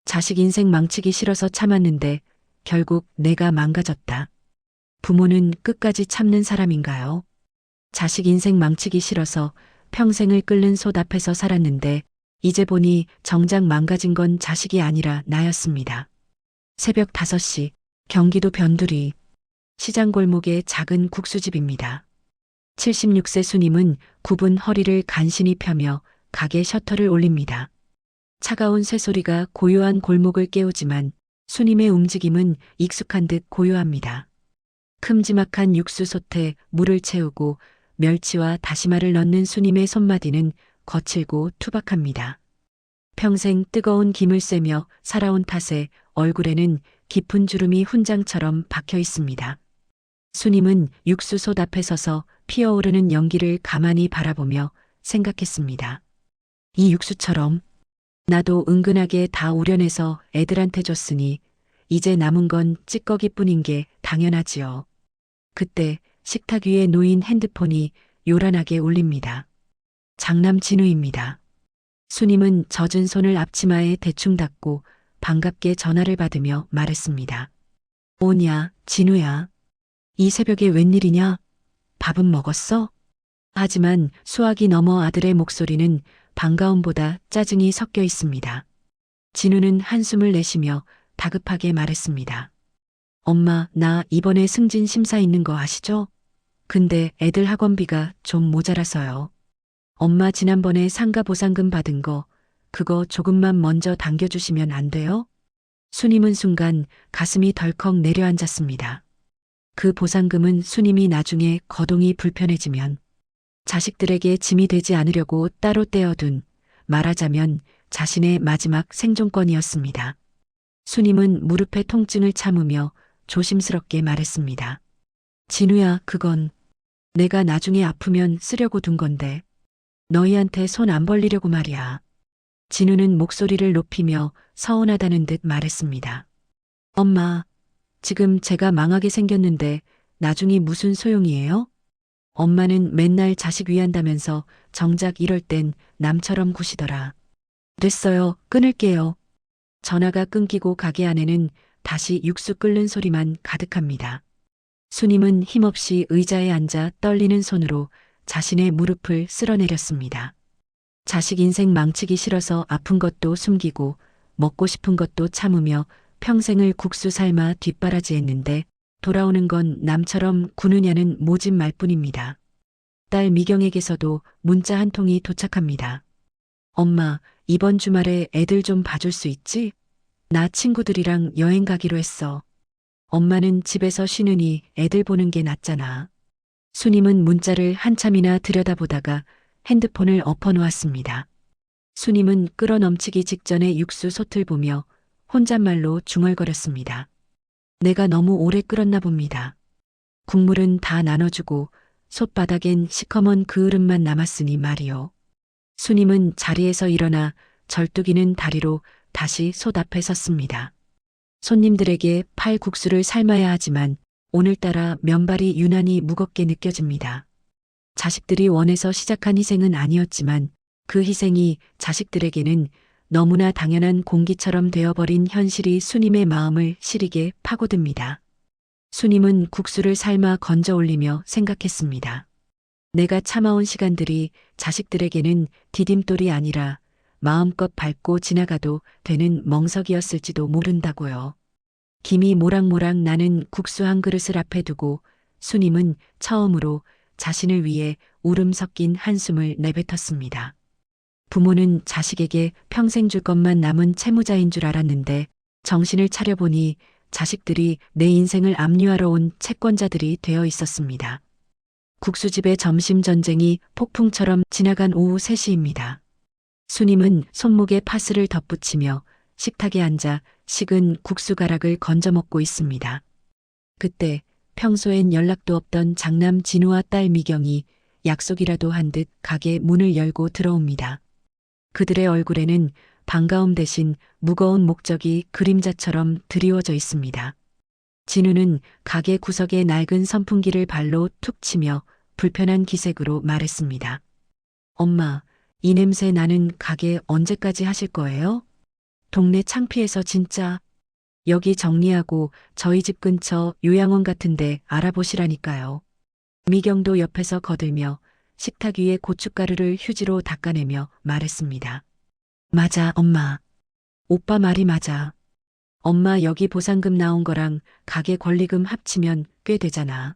자식 인생 망치기 싫어서 참았는데 결국 내가 망가졌다. 부모는 끝까지 참는 사람인가요? 자식 인생 망치기 싫어서 평생을 끓는 솥 앞에서 살았는데 이제 보니 정작 망가진 건 자식이 아니라 나였습니다. 새벽 5시 경기도 변두리 시장 골목의 작은 국수집입니다. 76세 수님은 굽은 허리를 간신히 펴며 가게 셔터를 올립니다. 차가운 쇠소리가 고요한 골목을 깨우지만 수님의 움직임은 익숙한 듯 고요합니다. 큼지막한 육수솥에 물을 채우고 멸치와 다시마를 넣는 수님의 손마디는 거칠고 투박합니다. 평생 뜨거운 김을 쐬며 살아온 탓에 얼굴에는 깊은 주름이 훈장처럼 박혀 있습니다. 수님은 육수솥 앞에 서서 피어오르는 연기를 가만히 바라보며 생각했습니다. 이 육수처럼 나도 은근하게 다 우려내서 애들한테 줬으니 이제 남은 건 찌꺼기뿐인 게 당연하지요. 그때 식탁 위에 놓인 핸드폰이 요란하게 울립니다. 장남 진우입니다. 수님은 젖은 손을 앞치마에 대충 닦고 반갑게 전화를 받으며 말했습니다. 뭐냐, 진우야. 이 새벽에 웬일이냐? 밥은 먹었어? 하지만 수화기 너머 아들의 목소리는 반가움보다 짜증이 섞여 있습니다. 진우는 한숨을 내쉬며 다급하게 말했습니다. 엄마, 나 이번에 승진 심사 있는 거 아시죠? 근데 애들 학원비가 좀 모자라서요. 엄마 지난번에 상가 보상금 받은 거 그거 조금만 먼저 당겨주시면 안 돼요? 수님은 순간 가슴이 덜컥 내려앉았습니다. 그 보상금은 수님이 나중에 거동이 불편해지면 자식들에게 짐이 되지 않으려고 따로 떼어둔 말하자면 자신의 마지막 생존권이었습니다. 수님은 무릎의 통증을 참으며 조심스럽게 말했습니다. 진우야, 그건 내가 나중에 아프면 쓰려고 둔 건데 너희한테 손 안 벌리려고 말이야. 진우는 목소리를 높이며 서운하다는 듯 말했습니다. 엄마, 지금 제가 망하게 생겼는데 나중이 무슨 소용이에요? 엄마는 맨날 자식 위한다면서 정작 이럴 땐 남처럼 구시더라. 됐어요. 끊을게요. 전화가 끊기고 가게 안에는 다시 육수 끓는 소리만 가득합니다. 수님은 힘없이 의자에 앉아 떨리는 손으로 자신의 무릎을 쓸어내렸습니다. 자식 인생 망치기 싫어서 아픈 것도 숨기고 먹고 싶은 것도 참으며 평생을 국수 삶아 뒷바라지했는데 돌아오는 건 남처럼 구느냐는 모진 말뿐입니다. 딸 미경에게서도 문자 한 통이 도착합니다. 엄마, 이번 주말에 애들 좀 봐줄 수 있지? 나 친구들이랑 여행 가기로 했어. 엄마는 집에서 쉬느니 애들 보는 게 낫잖아. 수님은 문자를 한참이나 들여다보다가 핸드폰을 엎어놓았습니다. 수님은 끓어 넘치기 직전에 육수 솥을 보며 혼잣말로 중얼거렸습니다. 내가 너무 오래 끓였나 봅니다. 국물은 다 나눠주고 솥바닥엔 시커먼 그을음만 남았으니 말이요. 수님은 자리에서 일어나 절뚝이는 다리로 다시 솥 앞에 섰습니다. 손님들에게 팔국수를 삶아야 하지만 오늘따라 면발이 유난히 무겁게 느껴집니다. 자식들이 원해서 시작한 희생은 아니었지만 그 희생이 자식들에게는 너무나 당연한 공기처럼 되어버린 현실이 수님의 마음을 시리게 파고듭니다. 수님은 국수를 삶아 건져 올리며 생각했습니다. 내가 참아온 시간들이 자식들에게는 디딤돌이 아니라 마음껏 밟고 지나가도 되는 멍석이었을지도 모른다고요. 김이 모락모락 나는 국수 한 그릇을 앞에 두고 수님은 처음으로 자신을 위해 울음 섞인 한숨을 내뱉었습니다. 부모는 자식에게 평생 줄 것만 남은 채무자인 줄 알았는데 정신을 차려보니 자식들이 내 인생을 압류하러 온 채권자들이 되어 있었습니다. 국수집의 점심 전쟁이 폭풍처럼 지나간 오후 3시입니다. 수님은 손목에 파스를 덧붙이며 식탁에 앉아 식은 국수 가락을 건져 먹고 있습니다. 그때 평소엔 연락도 없던 장남 진우와 딸 미경이 약속이라도 한 듯 가게 문을 열고 들어옵니다. 그들의 얼굴에는 반가움 대신 무거운 목적이 그림자처럼 드리워져 있습니다. 진우는 가게 구석에 낡은 선풍기를 발로 툭 치며 불편한 기색으로 말했습니다. 엄마, 이 냄새 나는 가게 언제까지 하실 거예요? 동네 창피해서 진짜. 여기 정리하고 저희 집 근처 요양원 같은데 알아보시라니까요. 미경도 옆에서 거들며 식탁 위에 고춧가루를 휴지로 닦아내며 말했습니다. 맞아, 엄마. 오빠 말이 맞아. 엄마 여기 보상금 나온 거랑 가게 권리금 합치면 꽤 되잖아.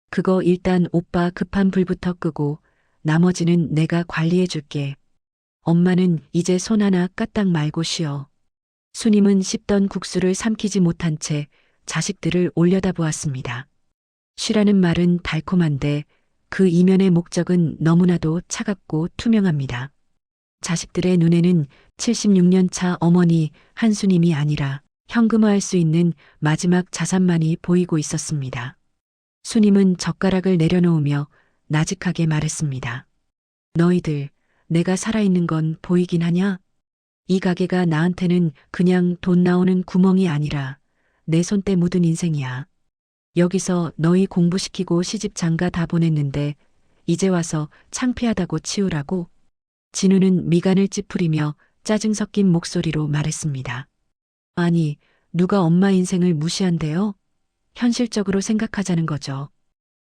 그거 일단 오빠 급한 불부터 끄고 나머지는 내가 관리해 줄게. 엄마는 이제 손 하나 까딱 말고 쉬어. 수님은 씹던 국수를 삼키지 못한 채 자식들을 올려다보았습니다. 쉬라는 말은 달콤한데 그 이면의 목적은 너무나도 차갑고 투명합니다. 자식들의 눈에는 76년 차 어머니 한수님이 아니라 현금화할 수 있는 마지막 자산만이 보이고 있었습니다. 수님은 젓가락을 내려놓으며 나직하게 말했습니다. 너희들, 내가 살아있는 건 보이긴 하냐? 이 가게가 나한테는 그냥 돈 나오는 구멍이 아니라 내 손때 묻은 인생이야. 여기서 너희 공부시키고 시집 장가 다 보냈는데 이제 와서 창피하다고 치우라고? 진우는 미간을 찌푸리며 짜증 섞인 목소리로 말했습니다. 아니, 누가 엄마 인생을 무시한대요? 현실적으로 생각하자는 거죠.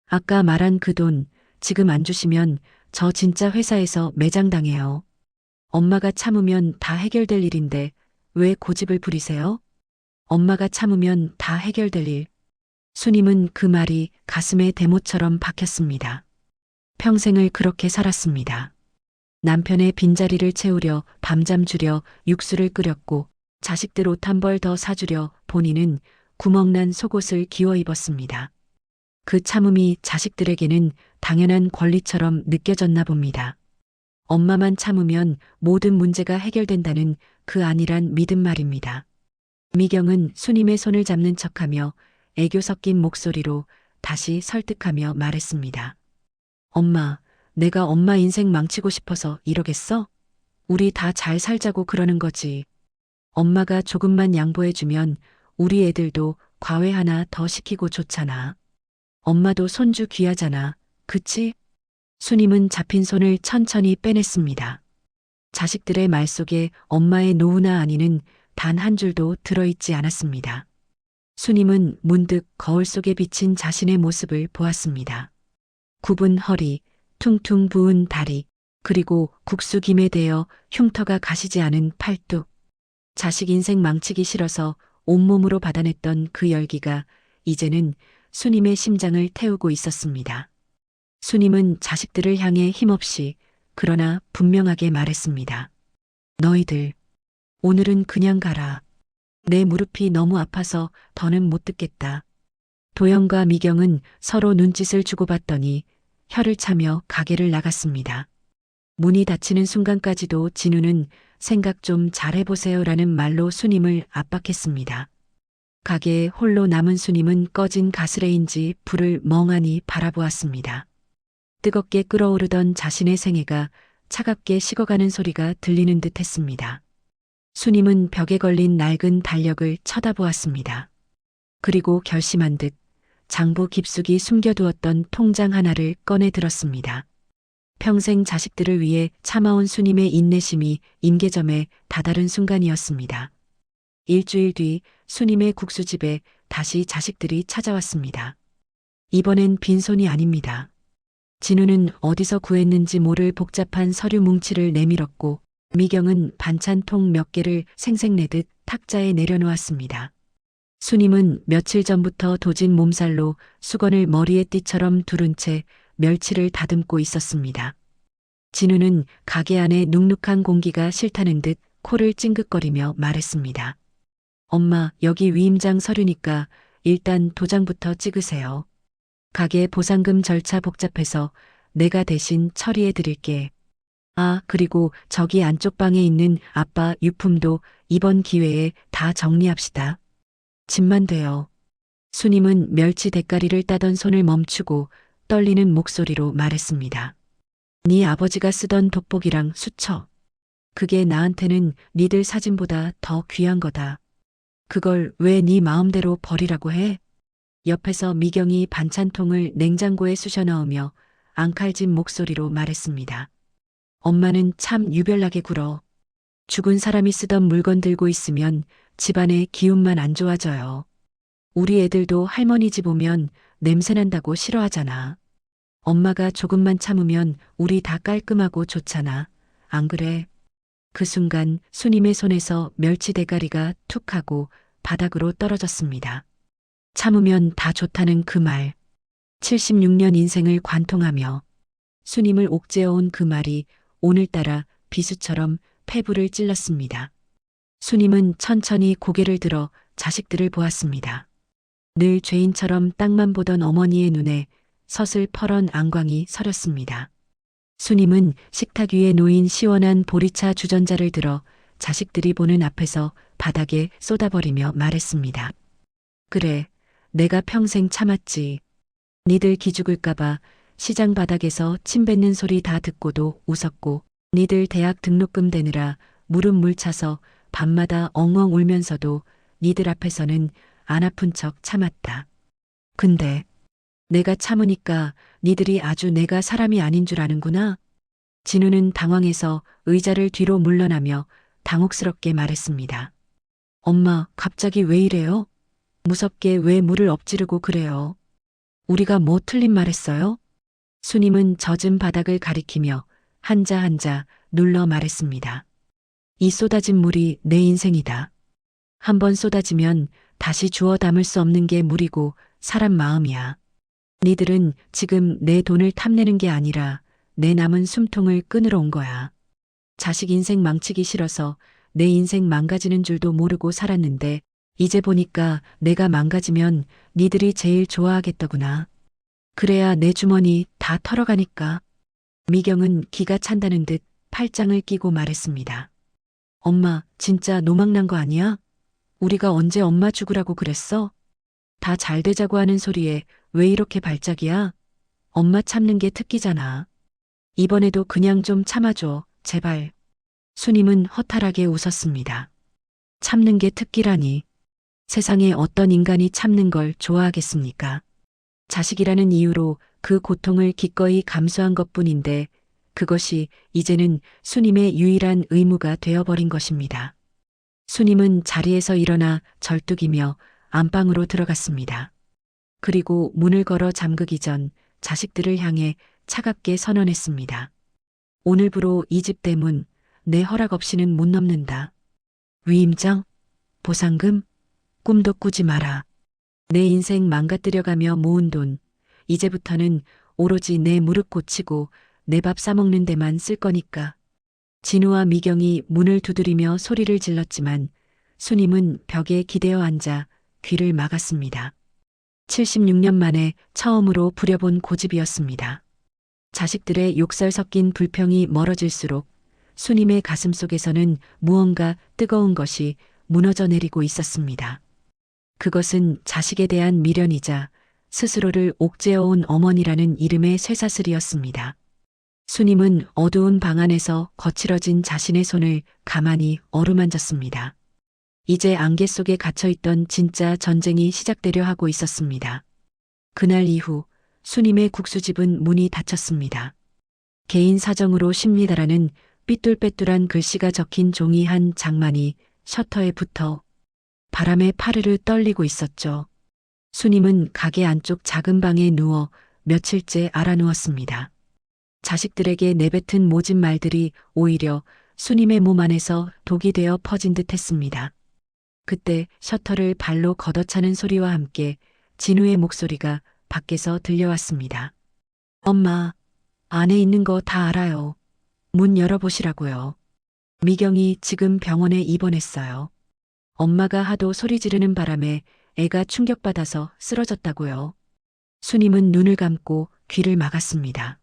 아까 말한 그 돈 지금 안 주시면 저 진짜 회사에서 매장당해요. 엄마가 참으면 다 해결될 일인데 왜 고집을 부리세요? 엄마가 참으면 다 해결될 일. 수님은 그 말이 가슴에 대못처럼 박혔습니다. 평생을 그렇게 살았습니다. 남편의 빈자리를 채우려 밤잠 주려 육수를 끓였고 자식들 옷 한 벌 더 사주려 본인은 구멍난 속옷을 기워 입었습니다. 그 참음이 자식들에게는 당연한 권리처럼 느껴졌나 봅니다. 엄마만 참으면 모든 문제가 해결된다는 그 안일한 믿음 말입니다. 미경은 수님의 손을 잡는 척하며 애교 섞인 목소리로 다시 설득하며 말했습니다. 엄마, 내가 엄마 인생 망치고 싶어서 이러겠어? 우리 다 잘 살자고 그러는 거지. 엄마가 조금만 양보해주면 우리 애들도 과외 하나 더 시키고 좋잖아. 엄마도 손주 귀하잖아. 그치? 수님은 잡힌 손을 천천히 빼냈습니다. 자식들의 말 속에 엄마의 노후나 아니는 단 한 줄도 들어있지 않았습니다. 수님은 문득 거울 속에 비친 자신의 모습을 보았습니다. 굽은 허리, 퉁퉁 부은 다리, 그리고 국수 김에 대어 흉터가 가시지 않은 팔뚝. 자식 인생 망치기 싫어서 온몸으로 받아냈던 그 열기가 이제는 수님의 심장을 태우고 있었습니다. 수님은 자식들을 향해 힘없이 그러나 분명하게 말했습니다. 너희들, 오늘은 그냥 가라. 내 무릎이 너무 아파서 더는 못 듣겠다. 도영과 미경은 서로 눈짓을 주고받더니 혀를 차며 가게를 나갔습니다. 문이 닫히는 순간까지도 진우는 생각 좀 잘해보세요라는 말로 수님을 압박했습니다. 가게에 홀로 남은 수님은 꺼진 가스레인지 불을 멍하니 바라보았습니다. 뜨겁게 끓어오르던 자신의 생애가 차갑게 식어가는 소리가 들리는 듯 했습니다. 수님은 벽에 걸린 낡은 달력을 쳐다보았습니다. 그리고 결심한 듯 장부 깊숙이 숨겨두었던 통장 하나를 꺼내 들었습니다. 평생 자식들을 위해 참아온 수님의 인내심이 임계점에 다다른 순간이었습니다. 일주일 뒤 수님의 국수집에 다시 자식들이 찾아왔습니다. 이번엔 빈손이 아닙니다. 진우는 어디서 구했는지 모를 복잡한 서류 뭉치를 내밀었고 미경은 반찬통 몇 개를 생색내듯 탁자에 내려놓았습니다. 수님은 며칠 전부터 도진 몸살로 수건을 머리에 띠처럼 두른 채 멸치를 다듬고 있었습니다. 진우는 가게 안에 눅눅한 공기가 싫다는 듯 코를 찡긋거리며 말했습니다. 엄마, 여기 위임장 서류니까 일단 도장부터 찍으세요. 가게 보상금 절차 복잡해서 내가 대신 처리해 드릴게. 아, 그리고 저기 안쪽 방에 있는 아빠 유품도 이번 기회에 다 정리합시다. 집만 돼요. 수님은 멸치 대가리를 따던 손을 멈추고 떨리는 목소리로 말했습니다. 네 아버지가 쓰던 돋보기랑 수첩. 그게 나한테는 니들 사진보다 더 귀한 거다. 그걸 왜 네 마음대로 버리라고 해? 옆에서 미경이 반찬통을 냉장고에 쑤셔 넣으며 앙칼진 목소리로 말했습니다. 엄마는 참 유별나게 굴어. 죽은 사람이 쓰던 물건 들고 있으면 집안의 기운만 안 좋아져요. 우리 애들도 할머니 집 오면 냄새난다고 싫어하잖아. 엄마가 조금만 참으면 우리 다 깔끔하고 좋잖아. 안 그래? 그 순간 수님의 손에서 멸치 대가리가 툭 하고 바닥으로 떨어졌습니다. 참으면 다 좋다는 그 말. 76년 인생을 관통하며 수님을 옥죄어온 그 말이 오늘따라 비수처럼 폐부를 찔렀습니다. 수님은 천천히 고개를 들어 자식들을 보았습니다. 늘 죄인처럼 땅만 보던 어머니의 눈에 서슬퍼런 안광이 서렸습니다. 수님은 식탁 위에 놓인 시원한 보리차 주전자를 들어 자식들이 보는 앞에서 바닥에 쏟아버리며 말했습니다. 그래, 내가 평생 참았지. 니들 기죽을까봐 시장 바닥에서 침 뱉는 소리 다 듣고도 웃었고, 니들 대학 등록금 대느라 무릎 물 차서 밤마다 엉엉 울면서도 니들 앞에서는 안 아픈 척 참았다. 근데 내가 참으니까 니들이 아주 내가 사람이 아닌 줄 아는구나. 진우는 당황해서 의자를 뒤로 물러나며 당혹스럽게 말했습니다. 엄마, 갑자기 왜 이래요? 무섭게 왜 물을 엎지르고 그래요? 우리가 뭐 틀린 말 했어요? 수님은 젖은 바닥을 가리키며 한자 한자 눌러 말했습니다. 이 쏟아진 물이 내 인생이다. 한번 쏟아지면 다시 주워 담을 수 없는 게 물이고 사람 마음이야. 니들은 지금 내 돈을 탐내는 게 아니라 내 남은 숨통을 끊으러 온 거야. 자식 인생 망치기 싫어서 내 인생 망가지는 줄도 모르고 살았는데 이제 보니까 내가 망가지면 니들이 제일 좋아하겠더구나. 그래야 내 주머니 다 털어가니까. 미경은 기가 찬다는 듯 팔짱을 끼고 말했습니다. 엄마, 진짜 노망난 거 아니야? 우리가 언제 엄마 죽으라고 그랬어? 다 잘 되자고 하는 소리에 왜 이렇게 발작이야? 엄마 참는 게 특기잖아. 이번에도 그냥 좀 참아줘, 제발. 수님은 허탈하게 웃었습니다. 참는 게 특기라니. 세상에 어떤 인간이 참는 걸 좋아하겠습니까? 자식이라는 이유로 그 고통을 기꺼이 감수한 것뿐인데 그것이 이제는 수님의 유일한 의무가 되어버린 것입니다. 수님은 자리에서 일어나 절뚝이며 안방으로 들어갔습니다. 그리고 문을 걸어 잠그기 전 자식들을 향해 차갑게 선언했습니다. 오늘부로 이 집 대문 내 허락 없이는 못 넘는다. 위임장, 보상금, 꿈도 꾸지 마라. 내 인생 망가뜨려가며 모은 돈, 이제부터는 오로지 내 무릎 고치고 내 밥 싸먹는 데만 쓸 거니까. 진우와 미경이 문을 두드리며 소리를 질렀지만 수님은 벽에 기대어 앉아 귀를 막았습니다. 76년 만에 처음으로 부려본 고집이었습니다. 자식들의 욕설 섞인 불평이 멀어질수록 수님의 가슴 속에서는 무언가 뜨거운 것이 무너져 내리고 있었습니다. 그것은 자식에 대한 미련이자 스스로를 옥죄어온 어머니라는 이름의 쇠사슬이었습니다. 수님은 어두운 방 안에서 거칠어진 자신의 손을 가만히 어루만졌습니다. 이제 안개 속에 갇혀있던 진짜 전쟁이 시작되려 하고 있었습니다. 그날 이후 수님의 국수집은 문이 닫혔습니다. 개인 사정으로 쉽니다라는 삐뚤빼뚤한 글씨가 적힌 종이 한 장만이 셔터에 붙어 바람에 파르르 떨리고 있었죠. 수님은 가게 안쪽 작은 방에 누워 며칠째 알아누웠습니다. 자식들에게 내뱉은 모진 말들이 오히려 수님의 몸 안에서 독이 되어 퍼진 듯 했습니다. 그때 셔터를 발로 걷어차는 소리와 함께 진우의 목소리가 밖에서 들려왔습니다. 엄마, 안에 있는 거 다 알아요. 문 열어보시라고요. 미경이 지금 병원에 입원했어요. 엄마가 하도 소리 지르는 바람에 애가 충격받아서 쓰러졌다고요. 수님은 눈을 감고 귀를 막았습니다.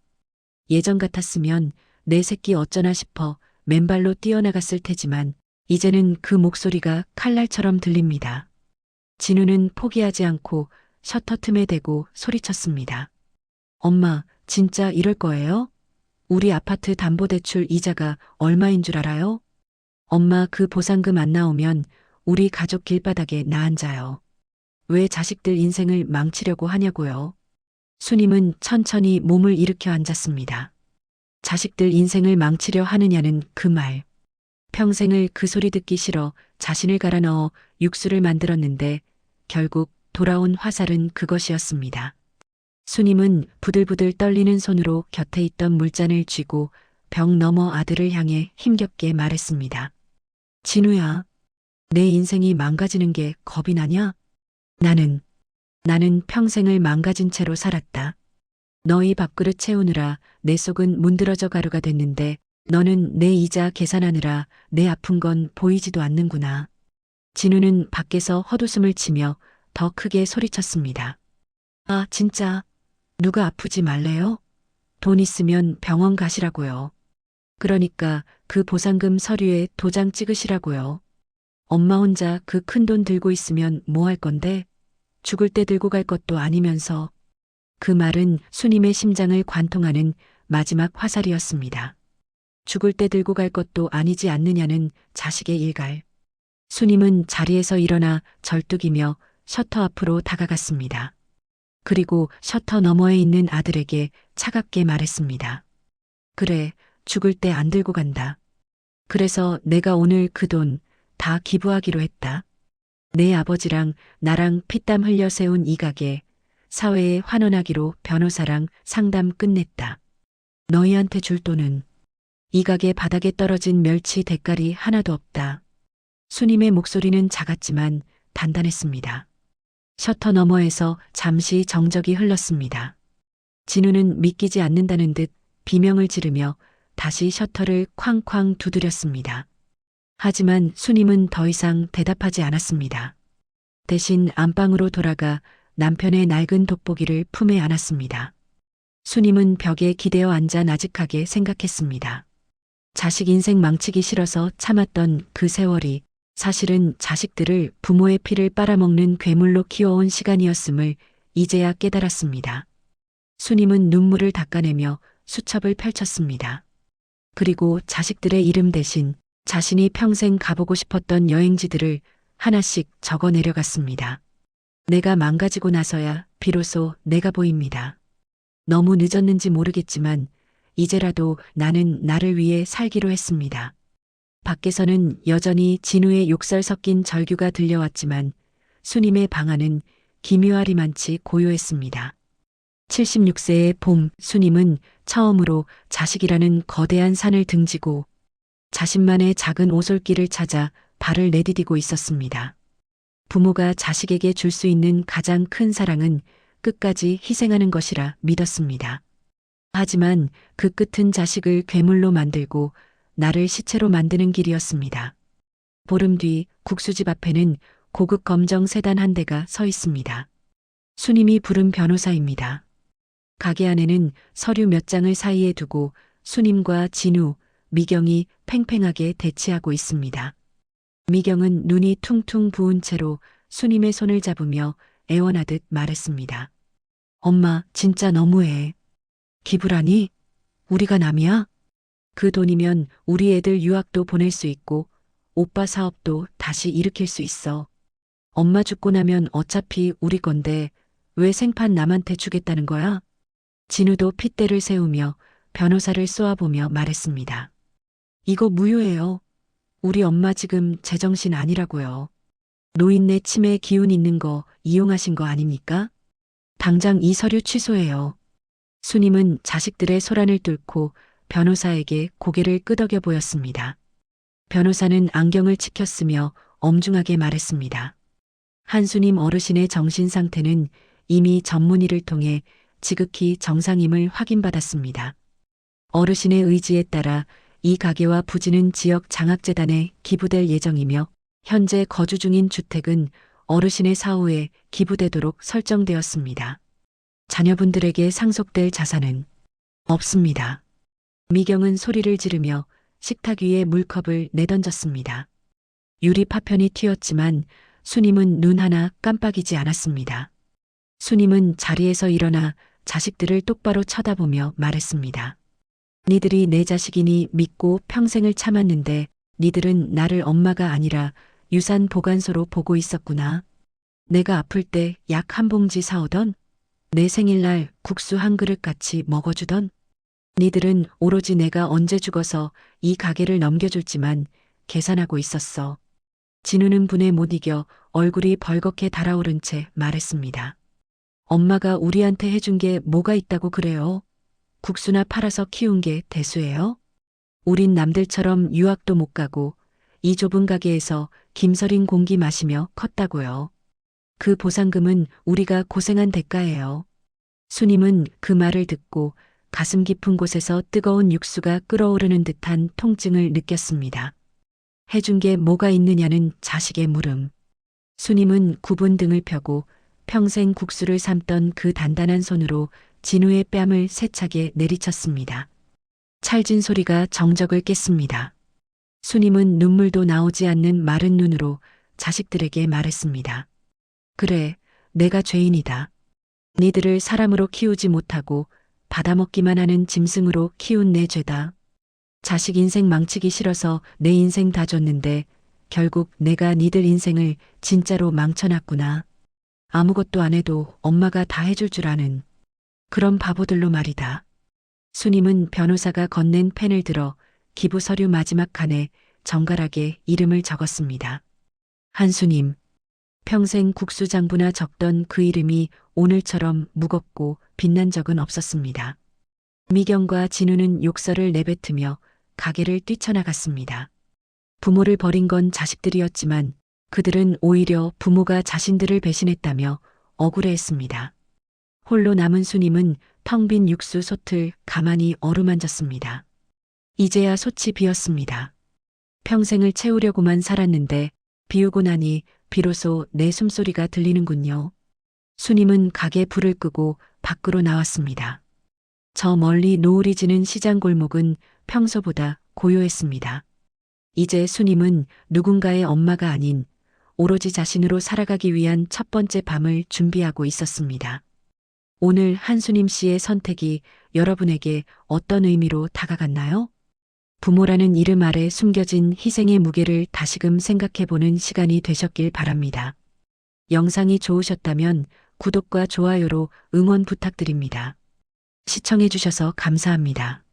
예전 같았으면 내 새끼 어쩌나 싶어 맨발로 뛰어나갔을 테지만 이제는 그 목소리가 칼날처럼 들립니다. 진우는 포기하지 않고 셔터 틈에 대고 소리쳤습니다. 엄마, 진짜 이럴 거예요? 우리 아파트 담보대출 이자가 얼마인 줄 알아요? 엄마 그 보상금 안 나오면 우리 가족 길바닥에 나앉아요. 왜 자식들 인생을 망치려고 하냐고요? 수님은 천천히 몸을 일으켜 앉았습니다. 자식들 인생을 망치려 하느냐는 그 말. 평생을 그 소리 듣기 싫어 자신을 갈아 넣어 육수를 만들었는데 결국 돌아온 화살은 그것이었습니다. 수님은 부들부들 떨리는 손으로 곁에 있던 물잔을 쥐고 벽 너머 아들을 향해 힘겹게 말했습니다. 진우야, 내 인생이 망가지는 게 겁이 나냐? 나는 평생을 망가진 채로 살았다. 너희 밥그릇 채우느라 내 속은 문드러져 가루가 됐는데 너는 내 이자 계산하느라 내 아픈 건 보이지도 않는구나. 진우는 밖에서 헛웃음을 치며 더 크게 소리쳤습니다. 아, 진짜 누가 아프지 말래요? 돈 있으면 병원 가시라고요. 그러니까 그 보상금 서류에 도장 찍으시라고요. 엄마 혼자 그 큰 돈 들고 있으면 뭐 할 건데? 죽을 때 들고 갈 것도 아니면서. 그 말은 수님의 심장을 관통하는 마지막 화살이었습니다. 죽을 때 들고 갈 것도 아니지 않느냐는 자식의 일갈. 수님은 자리에서 일어나 절뚝이며 셔터 앞으로 다가갔습니다. 그리고 셔터 너머에 있는 아들에게 차갑게 말했습니다. 그래, 죽을 때 안 들고 간다. 그래서 내가 오늘 그 돈 다 기부하기로 했다. 내 아버지랑 나랑 피땀 흘려 세운 이 가게 사회에 환원하기로 변호사랑 상담 끝냈다. 너희한테 줄 돈은 이 가게 바닥에 떨어진 멸치 대가리 하나도 없다. 수님의 목소리는 작았지만 단단했습니다. 셔터 너머에서 잠시 정적이 흘렀습니다. 진우는 믿기지 않는다는 듯 비명을 지르며 다시 셔터를 쾅쾅 두드렸습니다. 하지만 수님은 더 이상 대답하지 않았습니다. 대신 안방으로 돌아가 남편의 낡은 돋보기를 품에 안았습니다. 수님은 벽에 기대어 앉아 나직하게 생각했습니다. 자식 인생 망치기 싫어서 참았던 그 세월이 사실은 자식들을 부모의 피를 빨아먹는 괴물로 키워온 시간이었음을 이제야 깨달았습니다. 수님은 눈물을 닦아내며 수첩을 펼쳤습니다. 그리고 자식들의 이름 대신 자신이 평생 가보고 싶었던 여행지들을 하나씩 적어 내려갔습니다. 내가 망가지고 나서야 비로소 내가 보입니다. 너무 늦었는지 모르겠지만 이제라도 나는 나를 위해 살기로 했습니다. 밖에서는 여전히 진우의 욕설 섞인 절규가 들려왔지만 수님의 방 안은 기묘하리만치 고요했습니다. 76세의 봄, 수님은 처음으로 자식이라는 거대한 산을 등지고 자신만의 작은 오솔길을 찾아 발을 내디디고 있었습니다. 부모가 자식에게 줄 수 있는 가장 큰 사랑은 끝까지 희생하는 것이라 믿었습니다. 하지만 그 끝은 자식을 괴물로 만들고 나를 시체로 만드는 길이었습니다. 보름 뒤 국수집 앞에는 고급 검정 세단 한 대가 서 있습니다. 수님이 부른 변호사입니다. 가게 안에는 서류 몇 장을 사이에 두고 수님과 진우, 미경이 팽팽하게 대치하고 있습니다. 미경은 눈이 퉁퉁 부은 채로 수님의 손을 잡으며 애원하듯 말했습니다. 엄마, 진짜 너무해. 기부라니? 우리가 남이야? 그 돈이면 우리 애들 유학도 보낼 수 있고 오빠 사업도 다시 일으킬 수 있어. 엄마 죽고 나면 어차피 우리 건데 왜 생판 남한테 주겠다는 거야? 진우도 핏대를 세우며 변호사를 쏘아보며 말했습니다. 이거 무효예요. 우리 엄마 지금 제정신 아니라고요. 노인네 치매 기운 있는 거 이용하신 거 아닙니까? 당장 이 서류 취소해요. 수님은 자식들의 소란을 뚫고 변호사에게 고개를 끄덕여 보였습니다. 변호사는 안경을 치켰으며 엄중하게 말했습니다. 한수님 어르신의 정신 상태는 이미 전문의를 통해 지극히 정상임을 확인받았습니다. 어르신의 의지에 따라 이 가게와 부지는 지역 장학재단에 기부될 예정이며 현재 거주 중인 주택은 어르신의 사후에 기부되도록 설정되었습니다. 자녀분들에게 상속될 자산은 없습니다. 미경은 소리를 지르며 식탁 위에 물컵을 내던졌습니다. 유리 파편이 튀었지만 수님은 눈 하나 깜빡이지 않았습니다. 수님은 자리에서 일어나 자식들을 똑바로 쳐다보며 말했습니다. 니들이 내 자식이니 믿고 평생을 참았는데 니들은 나를 엄마가 아니라 유산 보관소로 보고 있었구나. 내가 아플 때 약 한 봉지 사오던, 내 생일날 국수 한 그릇 같이 먹어주던, 니들은 오로지 내가 언제 죽어서 이 가게를 넘겨줄지만 계산하고 있었어. 진우는 분에 못 이겨 얼굴이 벌겋게 달아오른 채 말했습니다. 엄마가 우리한테 해준 게 뭐가 있다고 그래요? 국수나 팔아서 키운 게 대수예요? 우린 남들처럼 유학도 못 가고 이 좁은 가게에서 김서린 공기 마시며 컸다고요. 그 보상금은 우리가 고생한 대가예요. 수님은 그 말을 듣고 가슴 깊은 곳에서 뜨거운 육수가 끓어오르는 듯한 통증을 느꼈습니다. 해준 게 뭐가 있느냐는 자식의 물음. 수님은 굽은 등을 펴고 평생 국수를 삶던 그 단단한 손으로 진우의 뺨을 세차게 내리쳤습니다. 찰진 소리가 정적을 깼습니다. 수님은 눈물도 나오지 않는 마른 눈으로 자식들에게 말했습니다. 그래, 내가 죄인이다. 니들을 사람으로 키우지 못하고 받아먹기만 하는 짐승으로 키운 내 죄다. 자식 인생 망치기 싫어서 내 인생 다 줬는데 결국 내가 니들 인생을 진짜로 망쳐놨구나. 아무것도 안 해도 엄마가 다 해줄 줄 아는 그런 바보들로 말이다. 수님은 변호사가 건넨 펜을 들어 기부 서류 마지막 칸에 정갈하게 이름을 적었습니다. 한수님. 평생 국수장부나 적던 그 이름이 오늘처럼 무겁고 빛난 적은 없었습니다. 미경과 진우는 욕설을 내뱉으며 가게를 뛰쳐나갔습니다. 부모를 버린 건 자식들이었지만 그들은 오히려 부모가 자신들을 배신했다며 억울해했습니다. 홀로 남은 수님은 텅 빈 육수 솥을 가만히 어루만졌습니다. 이제야 솥이 비었습니다. 평생을 채우려고만 살았는데 비우고 나니 비로소 내 숨소리가 들리는군요. 수님은 가게 불을 끄고 밖으로 나왔습니다. 저 멀리 노을이 지는 시장 골목은 평소보다 고요했습니다. 이제 수님은 누군가의 엄마가 아닌 오로지 자신으로 살아가기 위한 첫 번째 밤을 준비하고 있었습니다. 오늘 한수님 씨의 선택이 여러분에게 어떤 의미로 다가갔나요? 부모라는 이름 아래 숨겨진 희생의 무게를 다시금 생각해보는 시간이 되셨길 바랍니다. 영상이 좋으셨다면 구독과 좋아요로 응원 부탁드립니다. 시청해주셔서 감사합니다.